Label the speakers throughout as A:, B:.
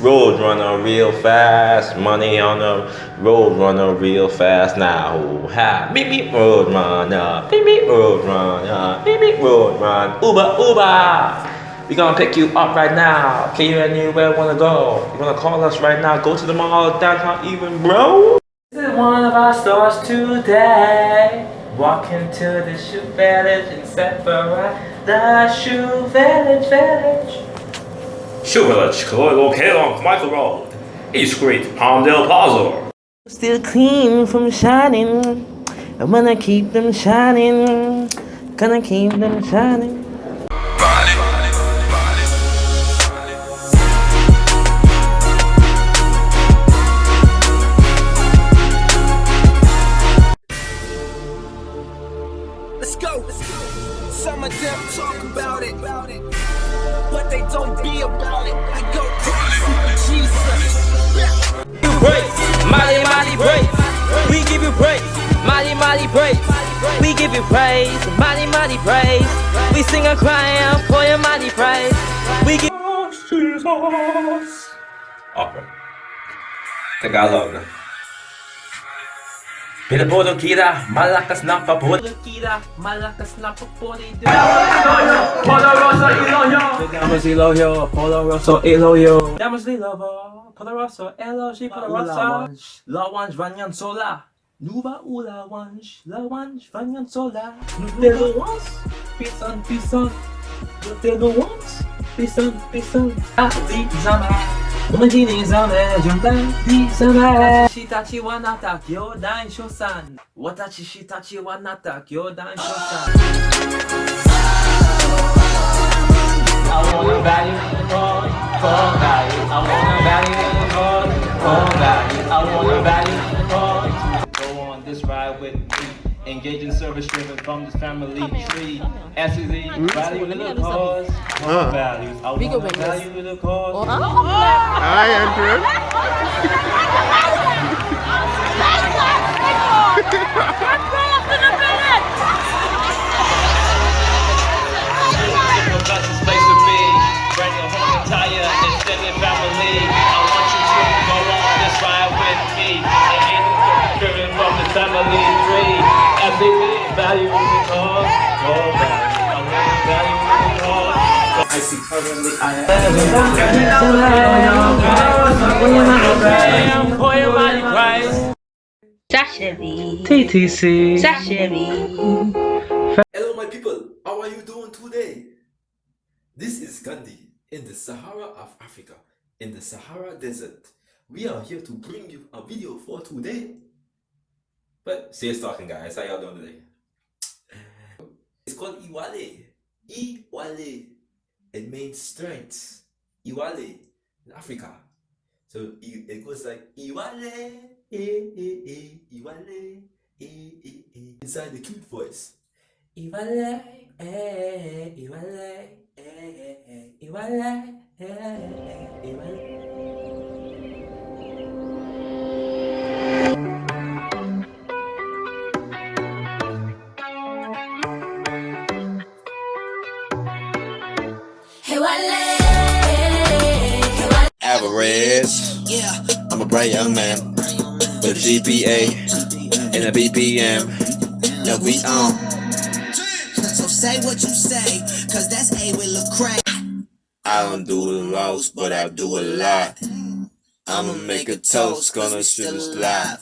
A: Road runner real fast, money on the road runner real fast now. Ha, meet me road runner, meet me road runner, meet me road run, Uber, Uber. We gonna pick you up right now. Can you anywhere wanna go? You wanna call us right now? Go to the mall downtown even, bro. This is one of our stores today. Walk into the shoe village and separate the shoe village. Shoe Village located on Michael Road, East Street, Palmdale Plaza. Still clean from shining. I wanna keep them shining. Gonna keep them shining.
B: Let's go. Some of them talk about it, but they don't be about it. I go crazy, Jesus.
C: You praise, mighty, mighty praise. We give you praise, mighty, mighty praise. We give you praise, mighty, mighty praise. We sing and cry out for your mighty praise. We give Jesus.
A: Awkward. Tagalog. Pinapulo kita, malakas na papulo
C: kita, malakas na papuri.
A: Poderoso Iloyo.
C: Damos Iloyo, poderoso Iloyo. Damos Iloyo, poderoso Eloji, poderoso. Lawanj vanyan sola. Nuba ula wanj, lawanj vanyan sola. Nutelo once, pisan, pisan. Nutelo once, pisan, pisan. Adi zama. Umajini zame, jonta di zame. Shitachi wa nata kyo dan shosan. Watachi shitachi wa nata kyo dan shosan. I wanna value the cause, for value. I wanna value the cause, for value. I wanna value the cause. Go on this ride with me. Engage in service driven from this family tree. SEZ, value the cause, for values. I wanna value the cause.
D: Hi, Andrew.
A: Best place to be. Bring your whole entire extended family. I want you to go on this ride with me. Engage in service driven from this family tree. SEZ, value the cause, for values. I wanna value the cause. I see currently I am.
E: Sashimi.
C: TTC.
E: Sashimi.
F: Hello my people, how are you doing today? This is Gandhi in the Sahara of Africa, in the Sahara Desert. We are here to bring you a video for today. But serious talking guys, how y'all doing today? It's called Iwale. Iwale. It means strength. Iwale in Africa. So it goes like Iwale, Iwale, inside the cute voice. Iwale, Iwale, Iwale, Iwale.
G: Average.
B: Yeah.
G: I'm a bright young man with a GPA and a BPM. No, we on.
B: So say what you say, cause that's A with Lecrae.
G: I don't do the most, but I do a lot. I'ma make a toast, gonna shoot us live.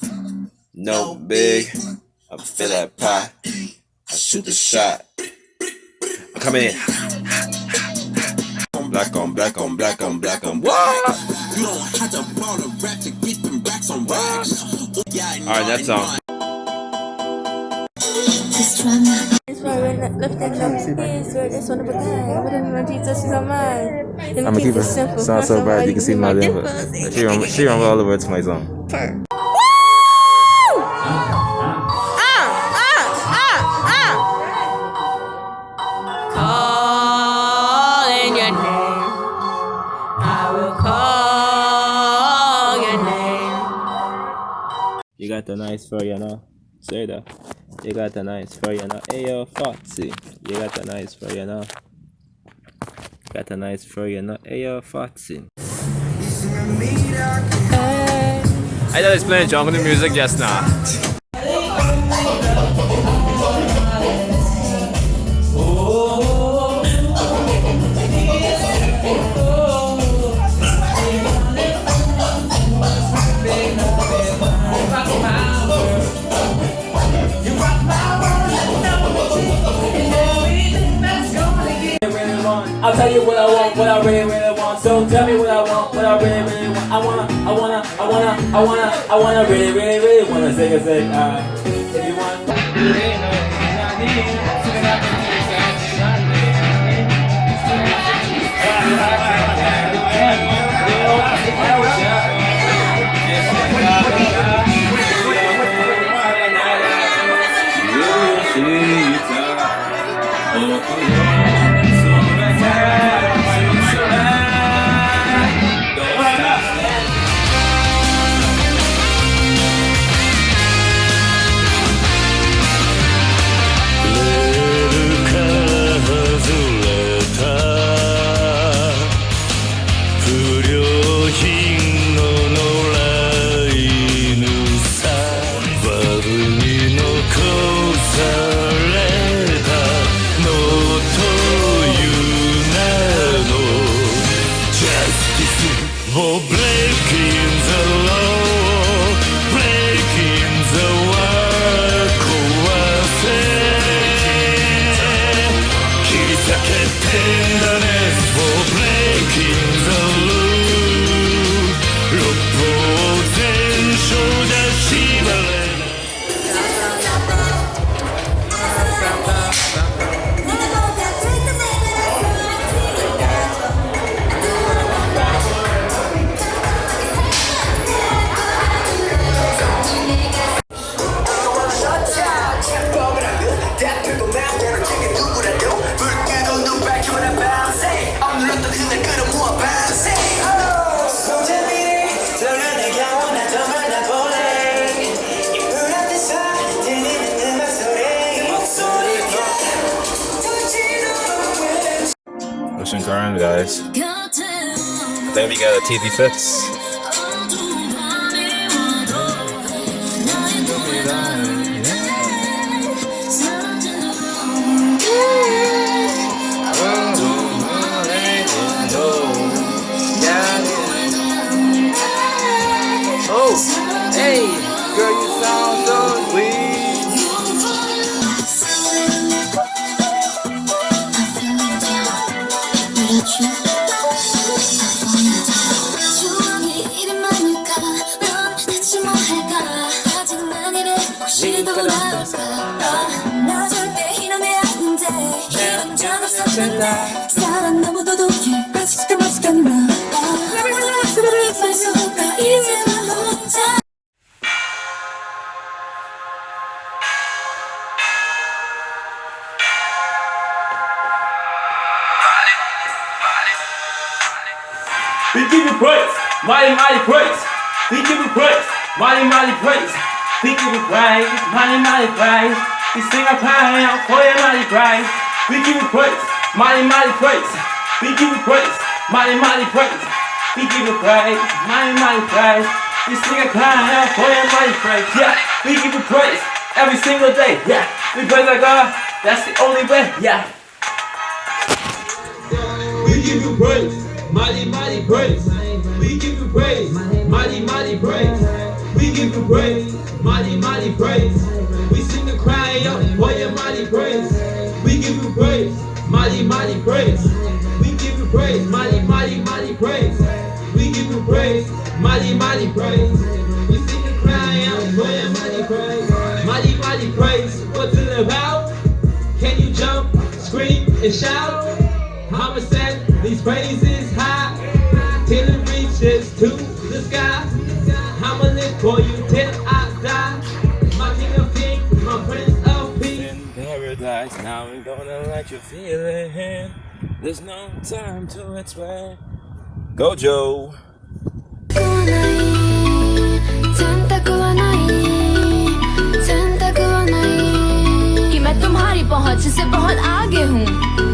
G: No big, I fill that pot. I shoot the shot. I come in. Black on black on black on black on what?
B: You don't have to burn a rap to get them racks on racks.
G: Alright, that's all.
E: It's why we're not lifting up his we're just one of a kind. What did my Jesus is on mine?
G: I'm gonna keep it sound so bad you can see my dimples. She run all the way to my zone.
E: Calling your name, I will call your name.
A: You got the nice fur, you know. Say that. You got the nice fur, you know. Hey yo, Foxy. You got the nice fur, you know. got a nice furry and air farting.
D: I thought it's playing jungle music just now.
C: I'll tell you what I want, what I really, really want. So tell me what I want, what I really, really want. I wanna, really, really, really wanna sing a sing. If you want.
A: Listen current, guys. Then we got a TV Fits.
C: Oh, hey, girl, you sound so sweet.
E: 사랑 너무도 독해 아직도 맛있겠나 말 속아 이제만 혼자
C: We give you praise, mighty, mighty praise. We give you praise, mighty, mighty praise. We give you praise, mighty, mighty praise. We sing a cry out for your mighty praise. We give you praise, mighty, mighty praise. We give you praise, mighty, mighty praise. We give you praise, mighty, mighty praise. We sing a cry out for your mighty praise. Yeah, we give you praise every single day. Yeah, we praise our God. That's the only way. Yeah. We give you praise. Mighty, mighty praise. We give you praise. Mighty, mighty praise. We give you praise. Mighty, mighty praise. We sing and cry out for your mighty praise. We give you praise. Mighty, mighty praise. We give you praise. Mighty, mighty, mighty praise. We give you praise. Mighty, mighty praise. We sing and cry out for your mighty praise. Mighty, mighty praise. What's it about? Can you jump, scream, and shout? I'ma send these praises high till it reaches to the sky. I'ma live for you till I die. My king of kings, my prince of peace. In paradise, now we're gonna let you feel it. There's no time to explain. Go, Joe.
E: 選択はない選択はないकि मैं तुम्हारी पहुंच से बहुत आगे हूँ